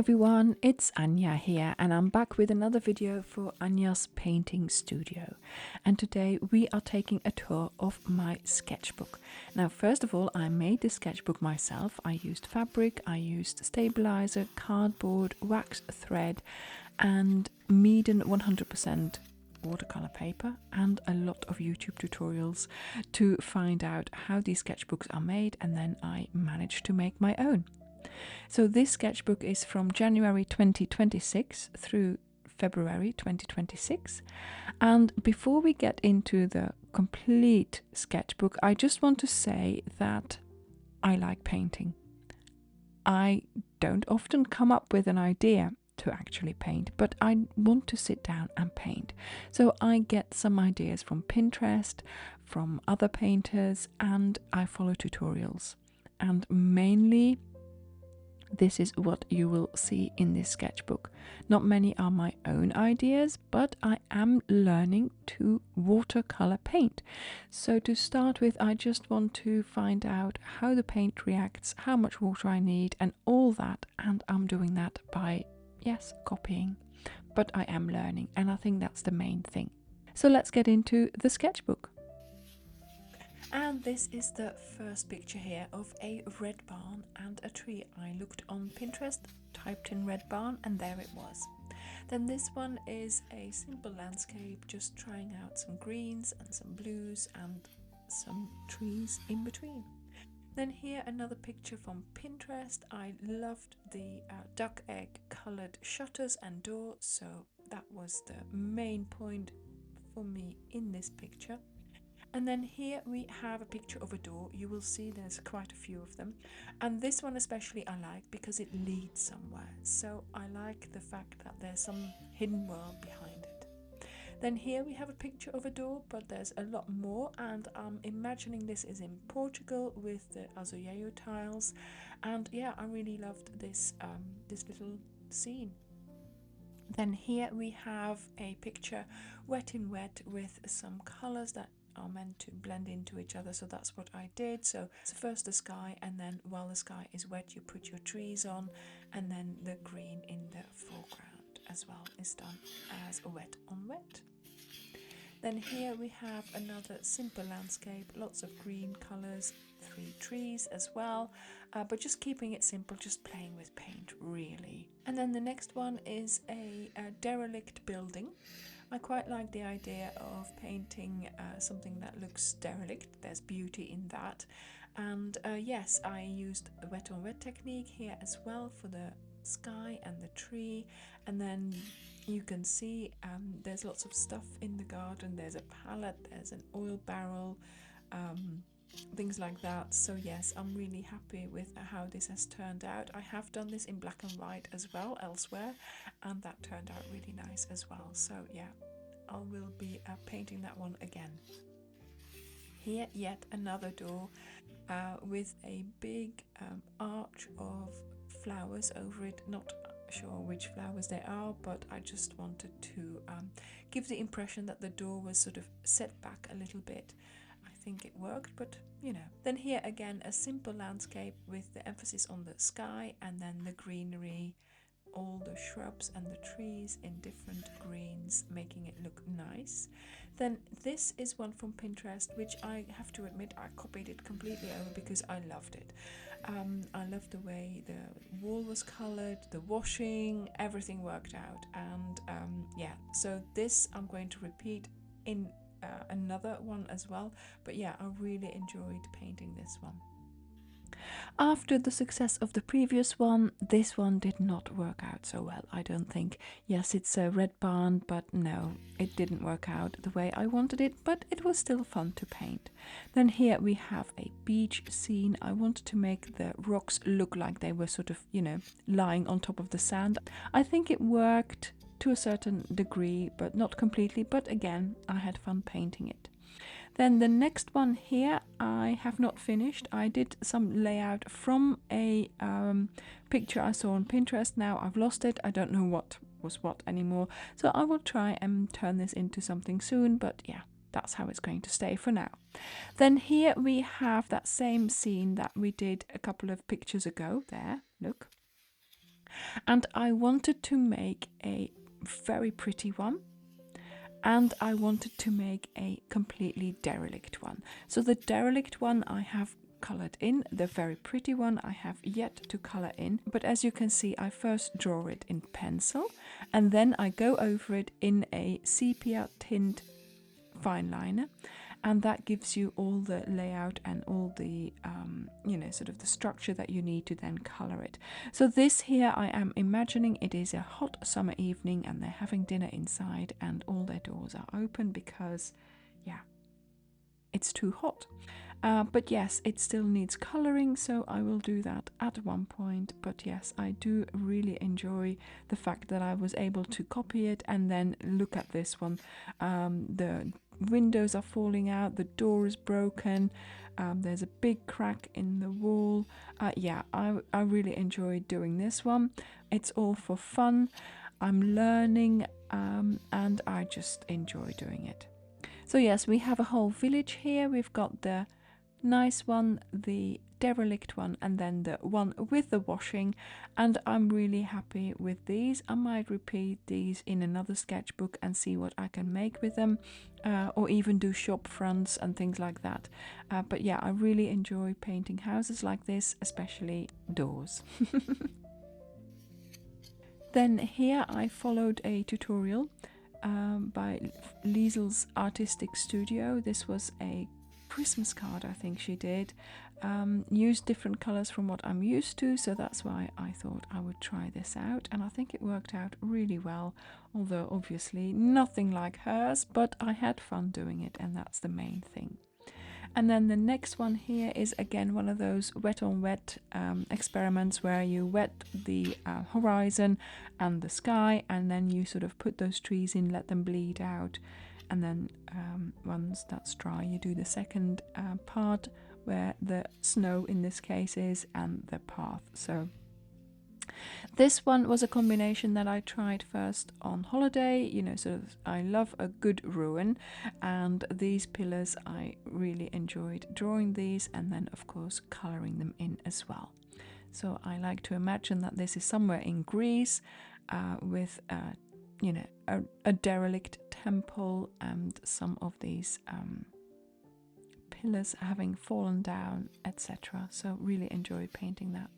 everyone, it's Anja here and I'm back with another video for Anja's painting studio. And today we are taking a tour of my sketchbook. Now first of all, I made this sketchbook myself. I used fabric, I used stabilizer, cardboard, wax thread and Meeden 100% watercolor paper and a lot of YouTube tutorials to find out how these sketchbooks are made, and then I managed to make my own. So this sketchbook is from January 2026 through February 2026. And before we get into the complete sketchbook, I just want to say that I like painting. I don't often come up with an idea to actually paint, but I want to sit down and paint. So I get some ideas from Pinterest, from other painters, and I follow tutorials. And mainly this is what you will see in this sketchbook. Not many are my own ideas, but I am learning to watercolor paint. So to start with, I just want to find out how the paint reacts, how much water I need, and all that. And I'm doing that by, yes, copying. But I am learning, and I think that's the main thing. So let's get into the sketchbook. And this is the first picture here of a red barn and a tree. I looked on Pinterest, typed in red barn, and there it was. Then this one is a simple landscape, just trying out some greens and some blues and some trees in between. Then here another picture from Pinterest. I loved the duck egg colored shutters and door, so that was the main point for me in this picture. And then here we have a picture of a door. You will see there's quite a few of them. And this one especially I like because it leads somewhere. So I like the fact that there's some hidden world behind it. Then here we have a picture of a door, but there's a lot more. And I'm imagining this is in Portugal with the azulejo tiles. And yeah, I really loved this, this little scene. Then here we have a picture wet in wet with some colors that are meant to blend into each other, so that's what I did. So first the sky, and then while the sky is wet you put your trees on, and then the green in the foreground as well is done as wet on wet. Then here we have another simple landscape, lots of green colors, 3 trees as well, but just keeping it simple, just playing with paint really. And then the next one is a derelict building. I quite like the idea of painting something that looks derelict. There's beauty in that. And yes, I used the wet on wet technique here as well for the sky and the tree. And then you can see there's lots of stuff in the garden. There's a pallet, there's an oil barrel, things like that. So yes, I'm really happy with how this has turned out. I have done this in black and white as well elsewhere, and that turned out really nice as well. So yeah, I will be painting that one again. Here yet another door with a big arch of flowers over it. Not sure which flowers they are, but I just wanted to give the impression that the door was sort of set back a little bit. I think it worked, but you know. Then here again a simple landscape with the emphasis on the sky, and then the greenery, all the shrubs and the trees in different greens, making it look nice. Then this is one from Pinterest, which I have to admit I copied it completely over because I loved it. I loved the way the wall was colored, the washing, everything worked out. And yeah, so this I'm going to repeat in another one as well, but yeah, I really enjoyed painting this one. After the success of the previous one, this one did not work out so well, I don't think. Yes, it's a red barn, but no, it didn't work out the way I wanted it, but it was still fun to paint. Then here we have a beach scene. I wanted to make the rocks look like they were sort of, you know, lying on top of the sand. I think it worked to a certain degree, but not completely. But again, I had fun painting it. Then the next one here I have not finished. I did some layout from a picture I saw on Pinterest. Now I've lost it. I don't know what was what anymore. So I will try and turn this into something soon. But yeah, that's how it's going to stay for now. Then here we have that same scene that we did a couple of pictures ago. There, look. And I wanted to make a very pretty one, and I wanted to make a completely derelict one. So the derelict one I have colored in, the very pretty one I have yet to color in, but as you can see, I first draw it in pencil and then I go over it in a sepia tint fine liner, and that gives you all the layout and all the sort of the structure that you need to then color it. So this here, I am imagining it is a hot summer evening and they're having dinner inside and all their doors are open because it's too hot. But yes, it still needs coloring, so I will do that at one point. But yes, I do really enjoy the fact that I was able to copy it and then look at this one. The windows are falling out, the door is broken, there's a big crack in the wall. I really enjoyed doing this one. It's all for fun. I'm learning and I just enjoy doing it. So yes, we have a whole village here. We've got the nice one, the derelict one, and then the one with the washing, and I'm really happy with these. I might repeat these in another sketchbook and see what I can make with them, or even do shop fronts and things like that. But yeah, I really enjoy painting houses like this, especially doors. Then here I followed a tutorial by Liesel's Artistic Studio. This was a Christmas card, I think she did. Used different colors from what I'm used to, so that's why I thought I would try this out, and I think it worked out really well, although obviously nothing like hers, but I had fun doing it, and that's the main thing. And then the next one here is again one of those wet on wet experiments where you wet the horizon and the sky, and then you sort of put those trees in, let them bleed out, and then once that's dry you do the second part where the snow in this case is and the path. So this one was a combination that I tried first on holiday, sort of I love a good ruin, and these pillars I really enjoyed drawing these and then of course coloring them in as well. So I like to imagine that this is somewhere in Greece with a derelict temple and some of these pillars having fallen down, etc. So really enjoyed painting that.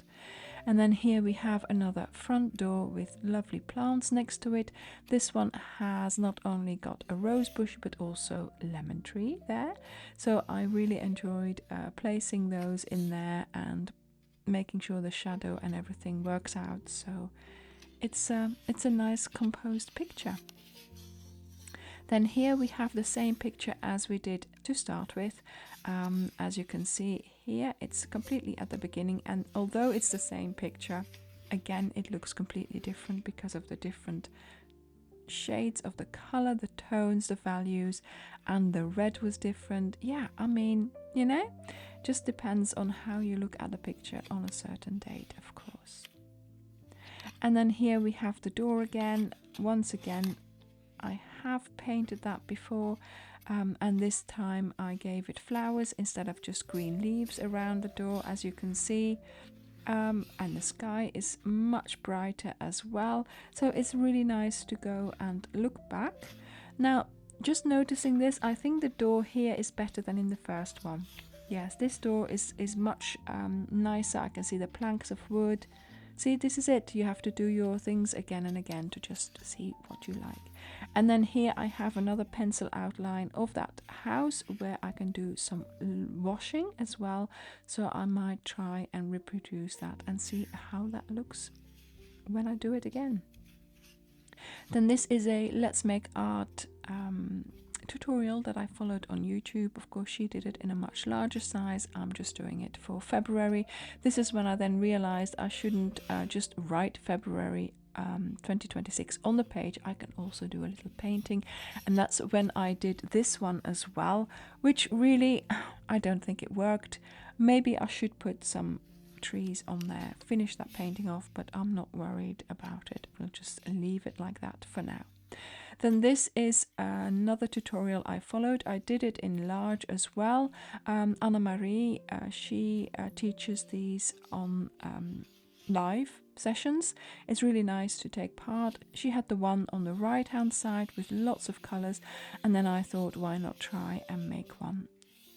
And then here we have another front door with lovely plants next to it. This one has not only got a rose bush but also lemon tree there. So I really enjoyed placing those in there and making sure the shadow and everything works out. So it's a nice composed picture. Then here we have the same picture as we did to start with. As you can see here, it's completely at the beginning, and although it's the same picture, again it looks completely different because of the different shades of the color, the tones, the values, and the red was different. Yeah, I mean, just depends on how you look at the picture on a certain date, of course. And then here we have the door again. Once again, I have painted that before, and this time I gave it flowers instead of just green leaves around the door, as you can see. And the sky is much brighter as well, so it's really nice to go and look back. Now, just noticing this, I think the door here is better than in the first one. Yes, this door is much nicer. I can see the planks of wood. See, this is it. You have to do your things again and again to just see what you like. And then here I have another pencil outline of that house where I can do some washing as well. So I might try and reproduce that and see how that looks when I do it again. Then this is a Let's Make Art tutorial that I followed on YouTube. Of course, she did it in a much larger size. I'm just doing it for February. This is when I then realized I shouldn't just write February 2026 on the page. I can also do a little painting, and that's when I did this one as well, which really I don't think it worked. Maybe I should put some trees on there, finish that painting off, but I'm not worried about it. We'll just leave it like that for now. Then this is another tutorial I followed. I did it in large as well. Anna Marie, she teaches these on live sessions. It's really nice to take part. She had the one on the right hand side with lots of colors, and then I thought, why not try and make one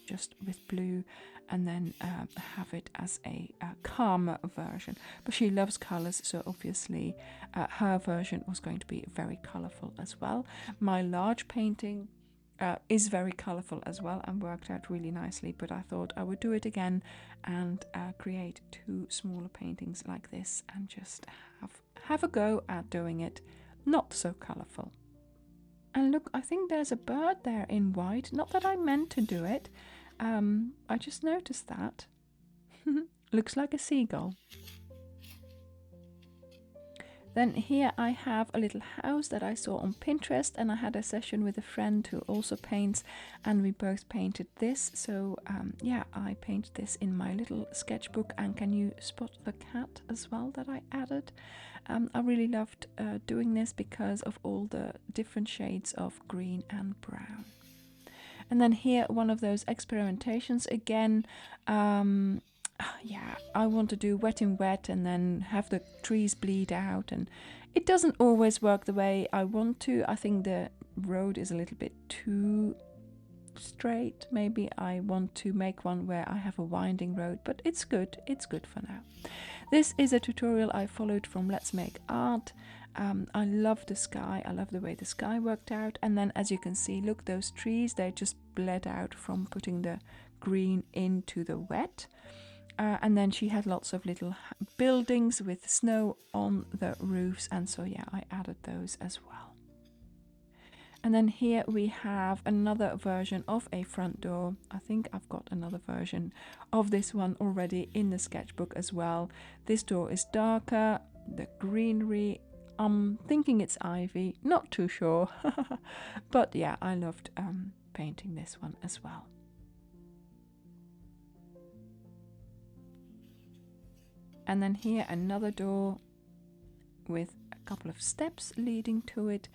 just with blue, and then have it as a calmer version. But she loves colors, so obviously her version was going to be very colorful as well. My large painting is very colorful as well and worked out really nicely, but I thought I would do it again and create 2 smaller paintings like this and just have a go at doing it not so colorful. And look, I think there's a bird there in white. Not that I meant to do it. I just noticed that. Looks like a seagull. Then here I have a little house that I saw on Pinterest, and I had a session with a friend who also paints, and we both painted this. So yeah, I painted this in my little sketchbook. And can you spot the cat as well that I added? I really loved doing this because of all the different shades of green and brown. And then here, one of those experimentations again. Yeah, I want to do wet in wet and then have the trees bleed out, and it doesn't always work the way I want to. I think the road is a little bit too straight. Maybe I want to make one where I have a winding road, but it's good for now. This is a tutorial I followed from Let's Make Art. I love the sky. I love the way the sky worked out. And then, as you can see, look, those trees, they just bled out from putting the green into the wet. And then she had lots of little buildings with snow on the roofs, and so yeah, I added those as well. And then here we have another version of a front door. I think I've got another version of this one already in the sketchbook as well. This door is darker, the greenery, I'm thinking it's ivy, not too sure. But yeah, I loved painting this one as well. And then here another door with a couple of steps leading to it,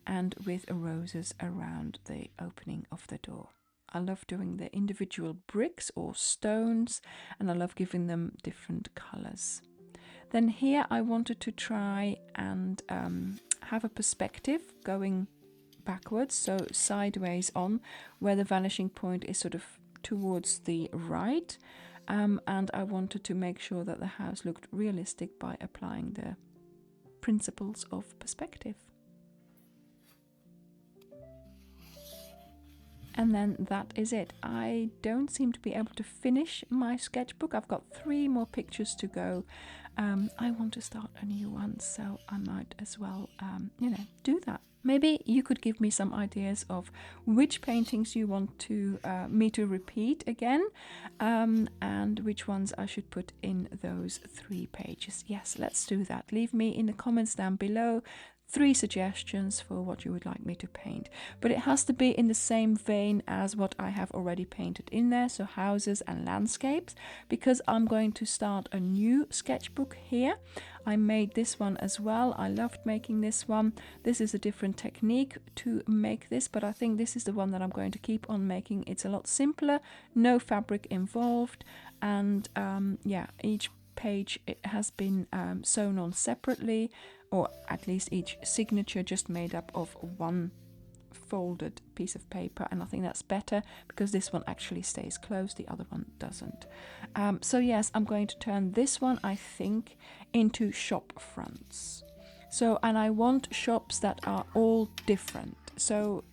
and with roses around the opening of the door. I love doing the individual bricks or stones, and I love giving them different colors. Then here I wanted to try and have a perspective going backwards, so sideways on, where the vanishing point is sort of towards the right. And I wanted to make sure that the house looked realistic by applying the principles of perspective. And then that is it. I don't seem to be able to finish my sketchbook. I've got 3 more pictures to go. I want to start a new one, so I might as well, do that. Maybe you could give me some ideas of which paintings you want to me to repeat again, and which ones I should put in those 3 pages. Yes, let's do that. Leave me in the comments down below 3 suggestions for what you would like me to paint. But it has to be in the same vein as what I have already painted in there, so houses and landscapes, because I'm going to start a new sketchbook here. I made this one as well. I loved making this one. This is a different technique to make this, but I think this is the one that I'm going to keep on making. It's a lot simpler, no fabric involved, and yeah, each page it has been sewn on separately, or at least each signature just made up of one folded piece of paper, and I think that's better because this one actually stays closed, the other one doesn't. So yes, I'm going to turn this one, I think, into shop fronts. So, and I want shops that are all different, so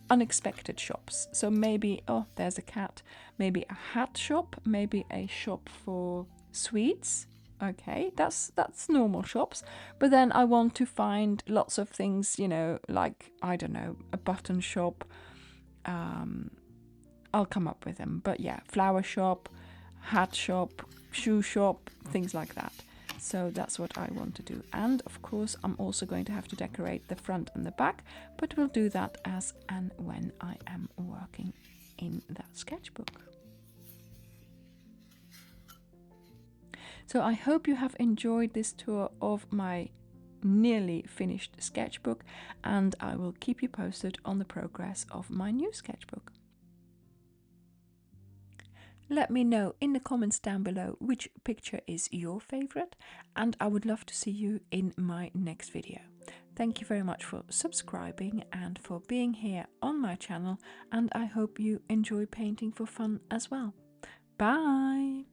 unexpected shops. So maybe, oh, there's a cat, maybe a hat shop, maybe a shop for sweets. Okay, that's normal shops. But then I want to find lots of things, like, I don't know, a button shop. I'll come up with them. But yeah, flower shop, hat shop, shoe shop, things like that. So that's what I want to do. And of course, I'm also going to have to decorate the front and the back, but we'll do that as and when I am working in that sketchbook. So I hope you have enjoyed this tour of my nearly finished sketchbook, and I will keep you posted on the progress of my new sketchbook. Let me know in the comments down below which picture is your favorite, and I would love to see you in my next video. Thank you very much for subscribing and for being here on my channel, and I hope you enjoy painting for fun as well. Bye!